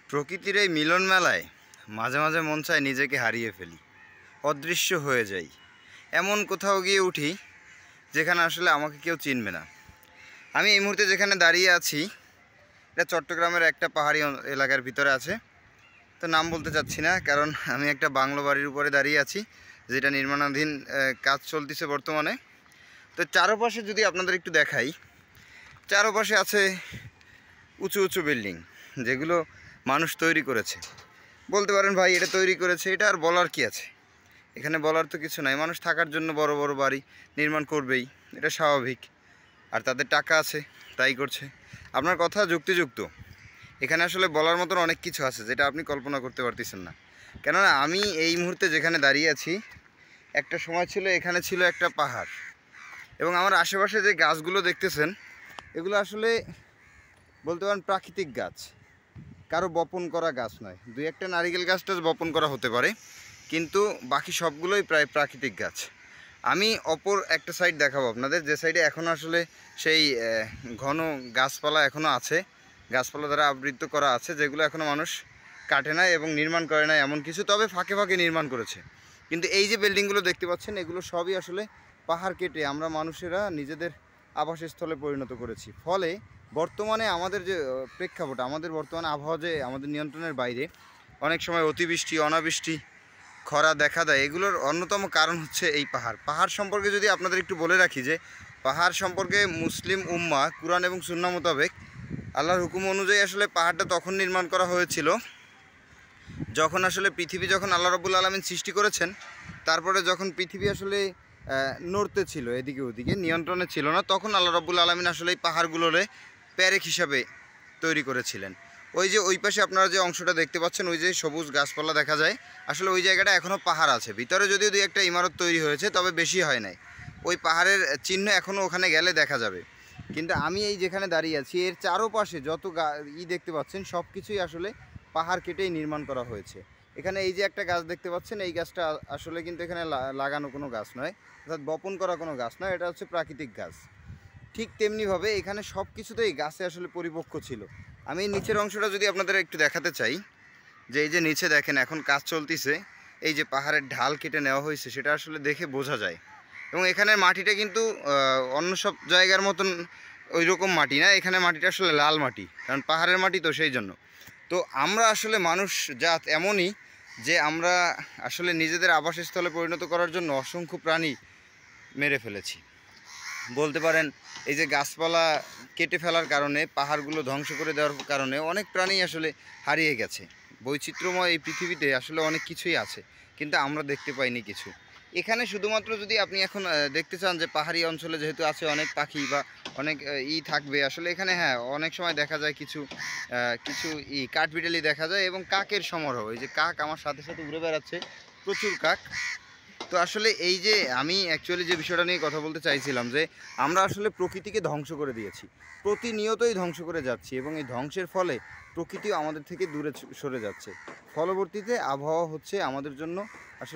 প্রকৃতির এই মিলন মেলায় মাঝে মাঝে মন চায় নিজেকে হারিয়ে ফেলি, অদৃশ্য হয়ে যাই, এমন কোথাও গিয়ে উঠি যেখানে আসলে আমাকে কেউ চিনবে না। আমি এই মুহূর্তে যেখানে দাঁড়িয়ে আছি এটা চট্টগ্রামের একটা পাহাড়ি এলাকার ভিতরে আছে। তো নাম বলতে চাচ্ছি না, কারণ আমি একটা বাংলো বাড়ির উপরে দাঁড়িয়ে আছি যেটা নির্মাণাধীন কাজ চলতেছে বর্তমানে। তো চারপাশে যদি আপনাদের একটু দেখাই, চারপাশে আছে উঁচু উঁচু বিল্ডিং যেগুলো মানুষ তৈরি করেছে। বলতে পারেন ভাই এটা তৈরি করেছে, এটা আর বলার কি আছে? এখানে বলার তো কিছু নাই। মানুষ থাকার জন্য বড় বড় বাড়ি নির্মাণ করবেই, এটা স্বাভাবিক। আর তাদের টাকা আছে তাই করছে। আপনার কথা যুক্তিযুক্ত। এখানে আসলে বলার মতন অনেক কিছু আছে যেটা আপনি কল্পনা করতে পারতেছেন না। কেননা আমি এই মুহূর্তে যেখানে দাঁড়িয়ে আছি, একটা সময় ছিল এখানে ছিল একটা পাহাড়, এবং আমার আশেপাশে যে গাছগুলো দেখতেছেন এগুলো আসলে বলতে পারেন প্রাকৃতিক গাছ, কারো বপন করা গাছ নয়। দুই একটা নারিকেল গাছটা বপন করা হতে পারে, কিন্তু বাকি সবগুলোই প্রায় প্রাকৃতিক গাছ। আমি অপর একটা সাইড দেখাবো আপনাদের, যে সাইডে এখনও আসলে সেই ঘন গাছপালা এখনও আছে, গাছপালা দ্বারা আবৃত করা আছে, যেগুলো এখনও মানুষ কাটে না এবং নির্মাণ করে না এমন কিছু, তবে ফাঁকে ফাঁকে নির্মাণ করেছে। কিন্তু এই যে বিল্ডিংগুলো দেখতে পাচ্ছেন এগুলো সবই আসলে পাহাড় কেটে আমরা মানুষেরা নিজেদের আবাসস্থলে পরিণত করেছি। ফলে বর্তমানে আমাদের যে প্রেক্ষাপট, আমাদের বর্তমানে আবহাওয়া যে আমাদের নিয়ন্ত্রণের বাইরে, অনেক সময় অতিবৃষ্টি, অনাবৃষ্টি, খরা দেখা দেয়। এগুলোর অন্যতম কারণ হচ্ছে এই পাহাড়। পাহাড় সম্পর্কে যদি আপনাদের একটু বলে রাখি, যে পাহাড় সম্পর্কে মুসলিম উম্মাহ কুরআন এবং সুন্নাহ মোতাবেক আল্লাহর হুকুম অনুযায়ী আসলে পাহাড়টা তখন নির্মাণ করা হয়েছিল যখন আসলে পৃথিবী, যখন আল্লাহ রাব্বুল আলামিন সৃষ্টি করেছেন, তারপরে যখন পৃথিবী আসলে নড়তে ছিল, এদিকে ওদিকে নিয়ন্ত্রণে ছিল না, তখন আল্লাহ রাব্বুল আলামিন আসলে এই পাহাড়গুলোরে প্যারেক হিসাবে তৈরি করেছিলেন। ওই যে ওই পাশে আপনারা যে অংশটা দেখতে পাচ্ছেন, ওই যে সবুজ গাছপালা দেখা যায়, আসলে ওই জায়গাটা এখনও পাহাড় আছে। ভিতরে যদিও দুই একটা ইমারত তৈরি হয়েছে, তবে বেশি হয় নাই। ওই পাহাড়ের চিহ্ন এখনও ওখানে গেলে দেখা যাবে। কিন্তু আমি এই যেখানে দাঁড়িয়ে আছি এর চারোপাশে যত দেখতে পাচ্ছেন সব কিছুই আসলে পাহাড় কেটেই নির্মাণ করা হয়েছে। এখানে এই যে একটা গাছ দেখতে পাচ্ছেন, এই গাছটা আসলে কিন্তু এখানে লাগানো কোনো গাছ নয়, অর্থাৎ বপন করা কোনো গাছ নয়, এটা হচ্ছে প্রাকৃতিক গাছ। ঠিক তেমনিভাবে এখানে সব কিছুতেই গাছে আসলে পরিপক্ক ছিল। আমি নিচের অংশটা যদি আপনাদের একটু দেখাতে চাই, যে এই যে নিচে দেখেন এখন কাজ চলতেছে, এই যে পাহাড়ের ঢাল কেটে নেওয়া হয়েছে সেটা আসলে দেখে বোঝা যায়। এবং এখানে মাটিটা কিন্তু অন্য সব জায়গার মতন ওই রকম মাটি না, এখানে মাটিটা আসলে লাল মাটি, কারণ পাহাড়ের মাটি তো সেই জন্য। তো আমরা আসলে মানুষ জাত এমনই যে আমরা আসলে নিজেদের আবাসস্থলে পরিণত করার জন্য অসংখ্য প্রাণী মেরে ফেলেছি। বলতে পারেন এই যে গাছপালা কেটে ফেলার কারণে, পাহাড়গুলো ধ্বংস করে দেওয়ার কারণে অনেক প্রাণী আসলে হারিয়ে গেছে। বৈচিত্র্যময় এই পৃথিবীতে আসলে অনেক কিছুই আছে, কিন্তু আমরা দেখতে পাইনি কিছু। এখানে শুধুমাত্র যদি আপনি এখন দেখতে চান যে পাহাড়ি অঞ্চলে যেহেতু আছে অনেক পাখি বা অনেক থাকবে, আসলে এখানে হ্যাঁ অনেক সময় দেখা যায় কিছু কিছু কাঠবিড়ালি দেখা যায় এবং কাকের সমারোহ। এই যে কাক আমার সাথে সাথে উড়ে বেড়াচ্ছে, প্রচুর কাক। তো আসলে এই যে আমি অ্যাকচুয়ালি যে বিষয়টা নিয়ে কথা বলতে চাইছিলাম, যে আমরা আসলে প্রকৃতিকে ধ্বংস করে দিয়েছি, প্রতিনিয়তই ধ্বংস করে যাচ্ছি, এবং এই ধ্বংসের ফলে প্রকৃতিও আমাদের থেকে দূরে সরে যাচ্ছে। ফলবর্তীতে আবহাওয়া হচ্ছে আমাদের জন্য আসলে